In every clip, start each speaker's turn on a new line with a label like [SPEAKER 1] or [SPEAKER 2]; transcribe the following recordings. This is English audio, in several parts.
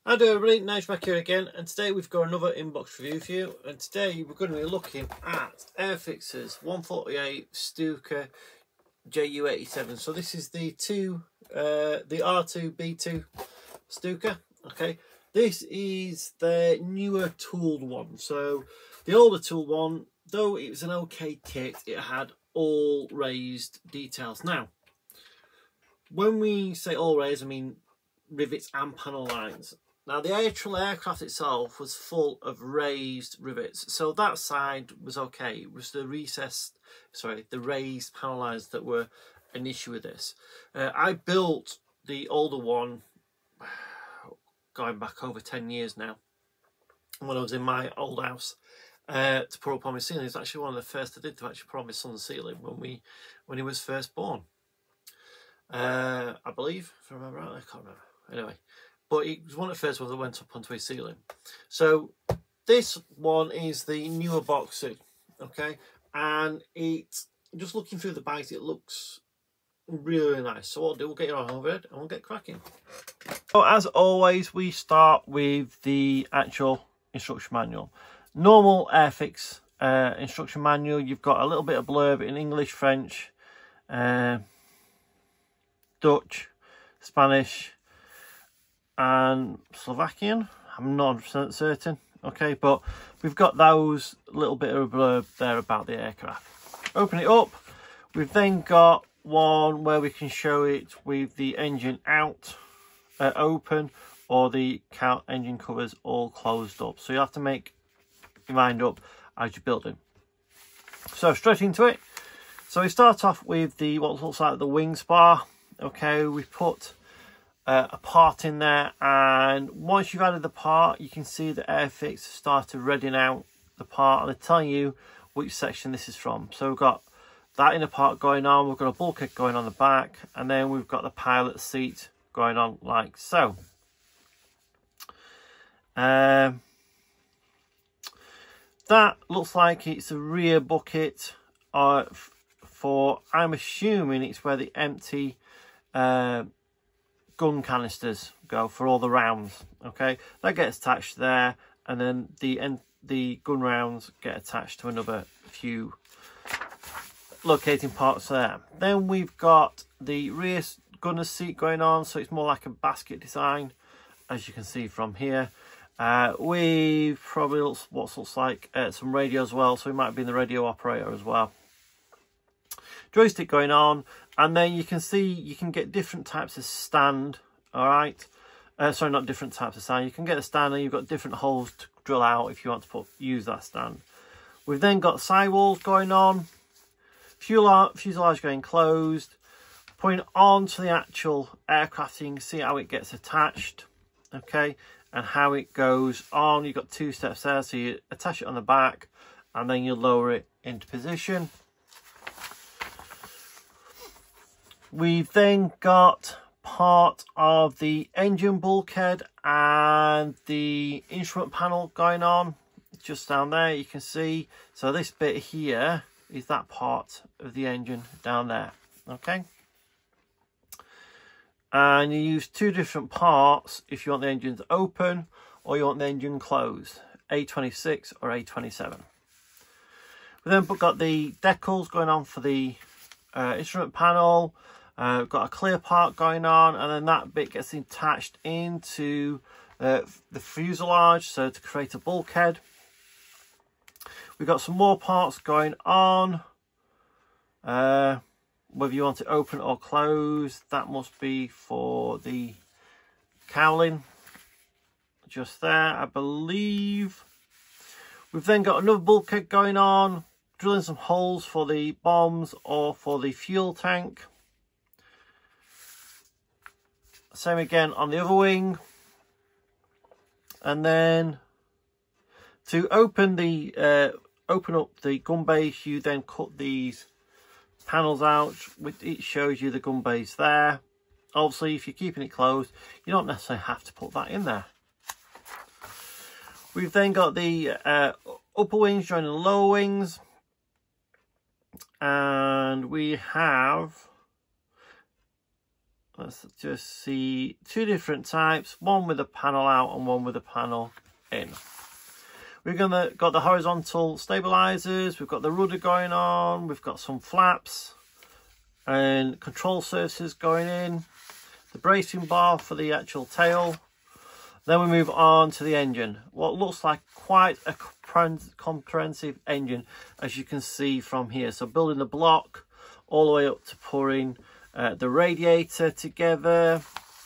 [SPEAKER 1] Hi there everybody, Nige back here again, and today we've got another inbox review for you. And today we're going to be looking at Airfix's 148 Stuka JU87. So this is the R2B2 Stuka. Okay, this is the newer tooled one. So the older tooled one, though it was an okay kit, it had all raised details. Now, when we say all raised, I mean rivets and panel lines. Now, the actual aircraft itself was full of raised rivets, so that side was okay. It was the raised panel lines that were an issue with this. I built the older one going back over 10 years now, when I was in my old house, to put up on my ceiling. It's actually one of the first I did to actually put on my son's ceiling when he was first born. I believe, if I remember right, I can't remember. Anyway. But it was one of the first ones that went up onto his ceiling. So this one is the newer box suit, okay? And it's just looking through the bags, it looks really nice. So what we'll do, we'll get it on over it and we'll get cracking. So as always, we start with the actual instruction manual. Normal Airfix instruction manual. You've got a little bit of blurb in English, French, Dutch, Spanish, and Slovakian. I'm not 100% certain, okay, but we've got those little bit of blurb there about the aircraft. Open it up, we've then got one where we can show it with the engine out, open, or the engine covers all closed up. So you have to make your mind up as you're building. So straight into it. So we start off with the what looks like the wing spar. Okay, we put a part in there, and once you've added the part, you can see the Airfix started readying out the part, and they're telling you which section this is from. So we've got that inner part going on, we've got a bulkhead going on the back, and then we've got the pilot seat going on like so. That looks like it's a rear bucket for, I'm assuming it's where the empty gun canisters go for all the rounds. Okay, that gets attached there, and then the gun rounds get attached to another few locating parts there. Then we've got the rear gunner's seat going on, so it's more like a basket design, as you can see from here. We've probably what looks like some radio as well, so we might be in the radio operator as well. Joystick going on, and then you can see you can get different types of stand. All right, sorry, not different types of stand. You can get a stand, and you've got different holes to drill out if you want to use that stand. We've then got sidewalls going on, fuselage going closed, putting onto the actual aircraft. You can see how it gets attached, okay, and how it goes on. You've got two steps there, so you attach it on the back, and then you lower it into position. We've then got part of the engine bulkhead and the instrument panel going on just down there, you can see. So this bit here is that part of the engine down there, okay, and you use two different parts if you want the engines open or you want the engine closed, A26 or A27. We then got the decals going on for the instrument panel. We've got a clear part going on, and then that bit gets attached into the fuselage, so to create a bulkhead. We've got some more parts going on, whether you want it open or closed. That must be for the cowling just there, I believe. We've then got another bulkhead going on, drilling some holes for the bombs or for the fuel tank. Same again on the other wing. And then to open up the gun base, you then cut these panels out. It shows you the gun base there. Obviously, if you're keeping it closed, you don't necessarily have to put that in there. We've then got the upper wings joining the lower wings, and we have let's just see 2 different types, one with a panel out and one with a panel in. We've got the horizontal stabilizers, we've got the rudder going on, we've got some flaps and control surfaces going in, the bracing bar for the actual tail. Then we move on to the engine. What looks like quite a comprehensive engine, as you can see from here. So building the block all the way up to pouring the radiator together,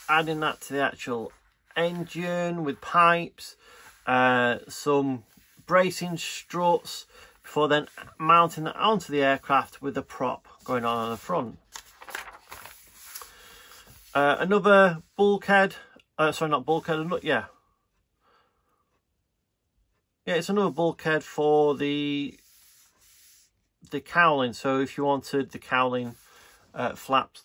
[SPEAKER 1] adding that to the actual engine with pipes, some bracing struts, before then mounting that onto the aircraft with the prop going on the front. Another bulkhead, sorry, not bulkhead, yeah, it's another bulkhead for the cowling. So if you wanted the cowling flaps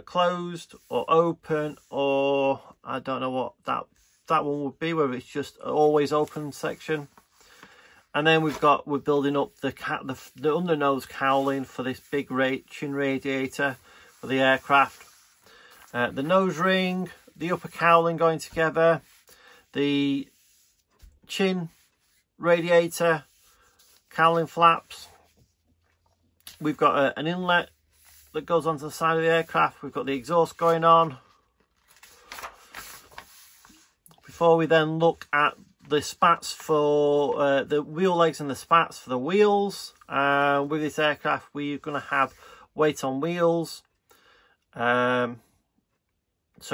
[SPEAKER 1] closed or open, or I don't know what that one would be, whether it's just an always open section. And then we're building up the undernose cowling for this big chin radiator for the aircraft. The nose ring, the upper cowling going together, the chin radiator, cowling flaps. We've got an inlet that goes onto the side of the aircraft. We've got the exhaust going on. Before we then look at the spats for the wheel legs and the spats for the wheels. With this aircraft, we're going to have weight on wheels. So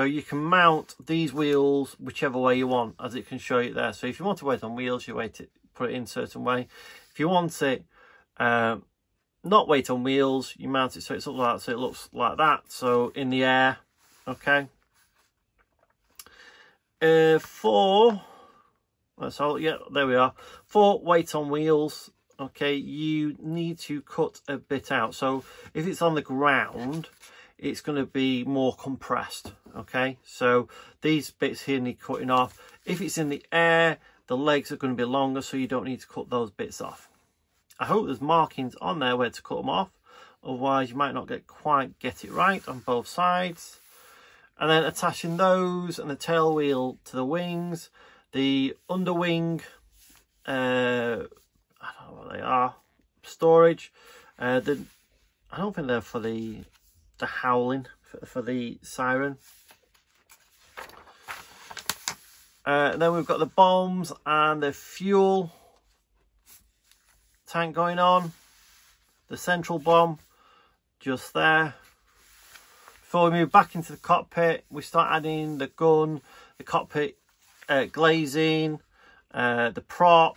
[SPEAKER 1] you can mount these wheels whichever way you want, as it can show you there. So if you want to weight on wheels, you put it in a certain way. If you want it not weight on wheels, you mount it so it looks like that. So in the air, okay. So yeah, there we are. For weight on wheels, okay, you need to cut a bit out. So if it's on the ground, it's going to be more compressed, okay. So these bits here need cutting off. If it's in the air, the legs are going to be longer, so you don't need to cut those bits off. I hope there's markings on there where to cut them off, otherwise you might not quite get it right on both sides. And then attaching those and the tail wheel to the wings, the underwing, I don't know what they are, storage. I don't think they're for the howling, for the siren. And then we've got the bombs and the fuel tank going on, the central bomb just there. Before we move back into the cockpit, we start adding the gun, the cockpit glazing, the prop,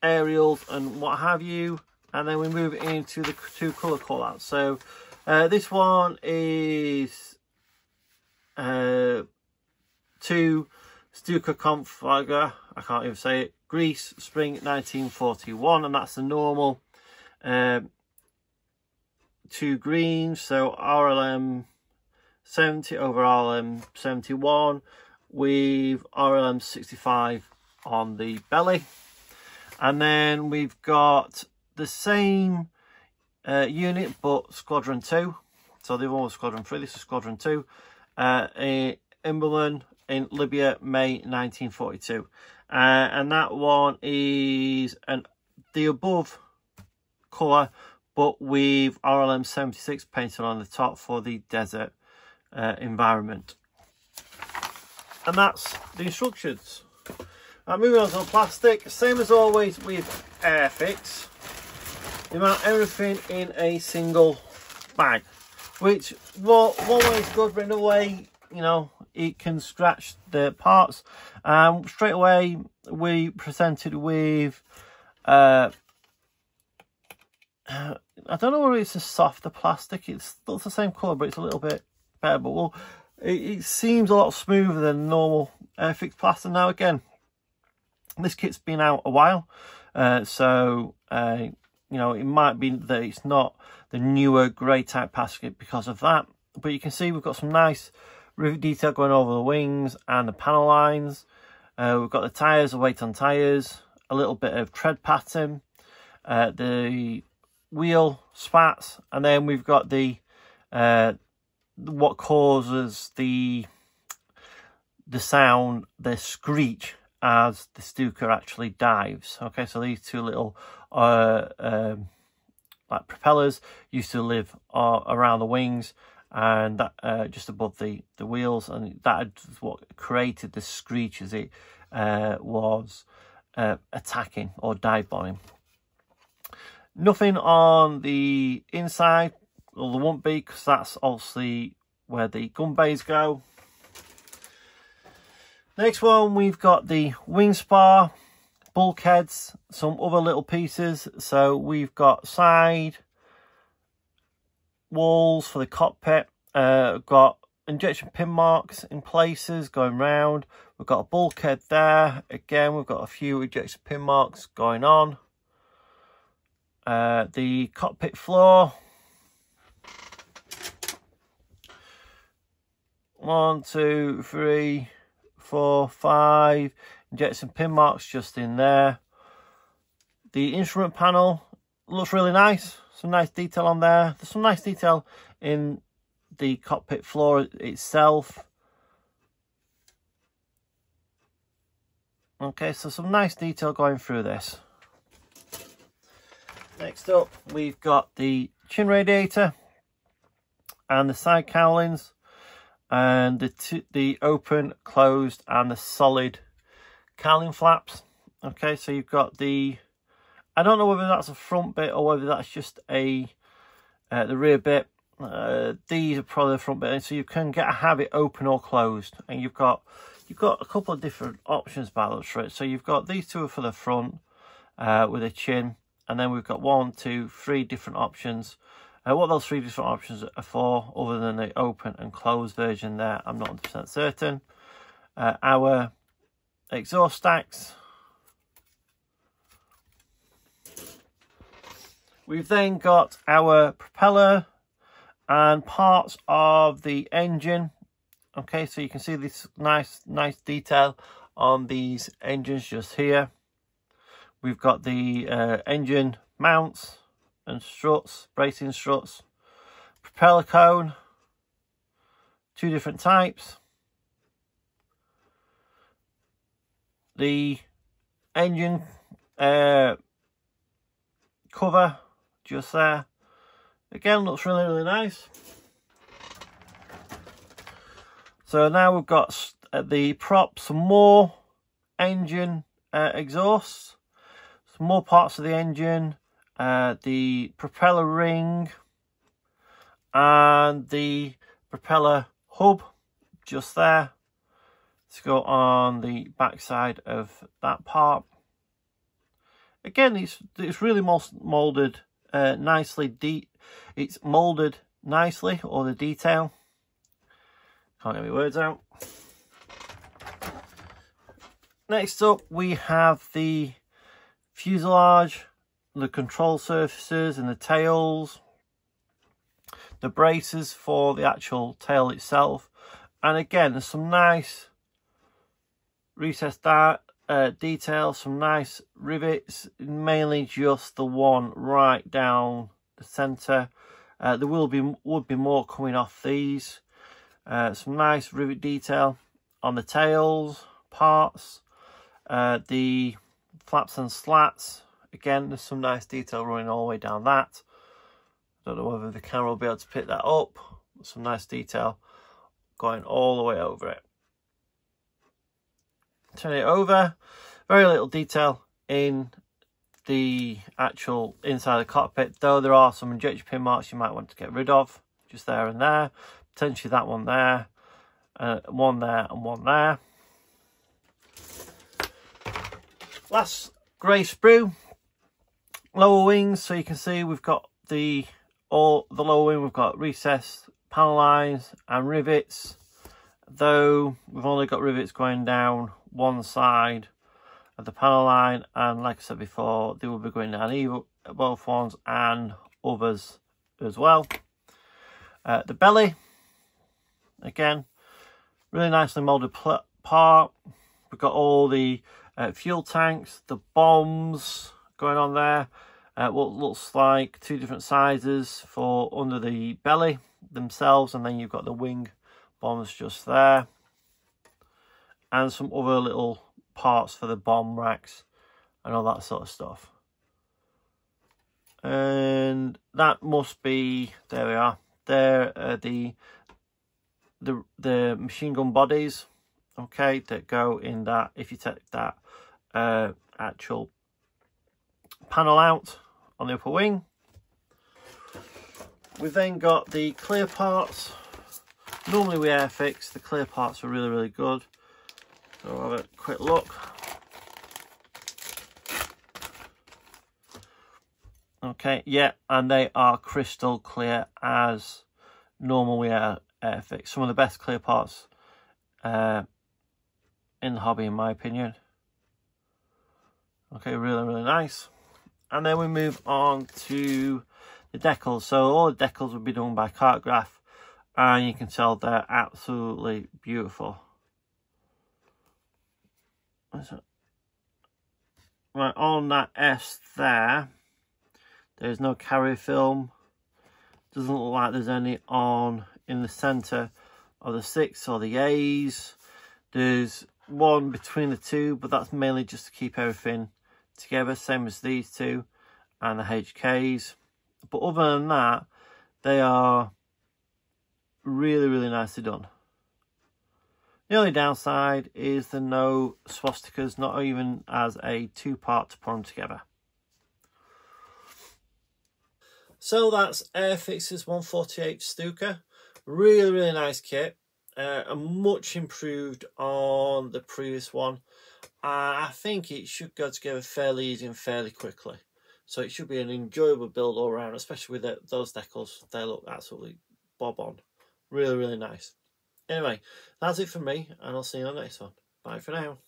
[SPEAKER 1] aerials and what have you. And then we move into the 2 colour callouts. So this one is 2 Stuka Configure, I can't even say it, Greece Spring 1941, and that's the normal 2 greens, so RLM 70 over RLM 71 with RLM 65 on the belly. And then we've got the same unit but Squadron 2. So the other one was Squadron 3, this is Squadron 2. Imberlin in Libya, May 1942. And that one is the above colour, but with RLM 76 painted on the top for the desert environment. And that's the instructions. Moving on to the plastic, same as always with Airfix. You mount everything in a single bag, which one way is good, but in a way, you know, it can scratch the parts. Straight away we presented with I don't know whether it's a softer plastic, it's still the same colour but it's a little bit better, but well, it seems a lot smoother than normal Airfix plastic. Now again, this kit's been out a while, so you know, it might be that it's not the newer grey type plastic because of that, but you can see we've got some nice rivet detail going over the wings and the panel lines. We've got the tyres, the weight on tyres, a little bit of tread pattern, the wheel spats, and then we've got the what causes the sound, the screech, as the Stuka actually dives. Okay, so these two little like propellers used to live around the wings, and that just above the wheels, and that is what created the screech as it was attacking or dive bombing. Nothing on the inside, well, there won't be, because that's obviously where the gun bays go. Next one, we've got the wing spar, bulkheads, some other little pieces. So we've got side walls for the cockpit, got injection pin marks in places going round. We've got a bulkhead there. Again, we've got a few injection pin marks going on. The cockpit floor. 1, 2, 3, 4, 5 injection pin marks just in there. The instrument panel looks really nice. Some nice detail on there. There's some nice detail in the cockpit floor itself. Okay, so some nice detail going through this. Next up, we've got the chin radiator and the side cowlings, and the open, closed, and the solid cowling flaps. Okay, so you've got the, I don't know whether that's a front bit or whether that's just the rear bit. These are probably the front bit, and so you can have it open or closed, and you've got a couple of different options by the looks of it. So you've got these two for the front with a chin, and then we've got 1, 2, 3 different options. What those 3 different options are for, other than the open and closed version there, I'm not 100% certain. Our exhaust stacks. We've then got our propeller and parts of the engine. Okay, so you can see this nice detail on these engines just here. We've got the engine mounts and struts, bracing struts, propeller cone, 2 different types. The engine cover just there. Again, looks really nice. So now we've got the prop, some more engine exhausts, some more parts of the engine, the propeller ring, and the propeller hub just there to go on the back side of that part. Again, it's really molded nicely. It's molded nicely, or the detail. Can't get my words out. Next up, we have the fuselage, the control surfaces and the tails, the braces for the actual tail itself, and again there's some nice recessed detail, some nice rivets, mainly just the one right down the center. There would be more coming off these. Some nice rivet detail on the tails parts, the flaps and slats. Again, there's some nice detail running all the way down that. Don't know whether the camera will be able to pick that up. Some nice detail going all the way over it. Turn it over. Very little detail in the actual inside of the cockpit, though there are some injection pin marks you might want to get rid of, just there and there. Potentially that one there, one there, and one there. Last grey sprue. Lower wings, so you can see we've got the lower wing, we've got recessed panel lines and rivets, though we've only got rivets going down one side of the panel line, and like I said before, they will be going down both ones and others as well. The belly, again, really nicely molded part. We've got all the fuel tanks, the bombs going on there, what looks like 2 different sizes for under the belly themselves, and then you've got the wing bombs just there, and some other little parts for the bomb racks and all that sort of stuff. And that must be, there we are, there are the machine gun bodies, okay, that go in that. If you take that actual panel out on the upper wing, we've then got the clear parts. Normally with Airfix, the clear parts are really, really good. So I'll have a quick look. Okay, yeah, and they are crystal clear as normal with Airfix. Some of the best clear parts in the hobby, in my opinion. Okay, really, really nice. And then we move on to the decals. So all the decals will be done by Cartograph, and you can tell they're absolutely beautiful. Right, on that S there's no carrier film. Doesn't look like there's any on in the centre of the 6 or the A's. There's one between the 2, but that's mainly just to keep everything together, same as these 2 and the HKs. But other than that, they are really, really nicely done. The only downside is the no swastikas, not even as a 2-part to put them together. So that's Airfix's 148 Stuka. Really, really nice kit. And much improved on the previous one. I think it should go together fairly easy and fairly quickly. So it should be an enjoyable build all around, especially with those decals. They look absolutely bob on. Really, really nice. Anyway, that's it from me, and I'll see you on the next one. Bye for now.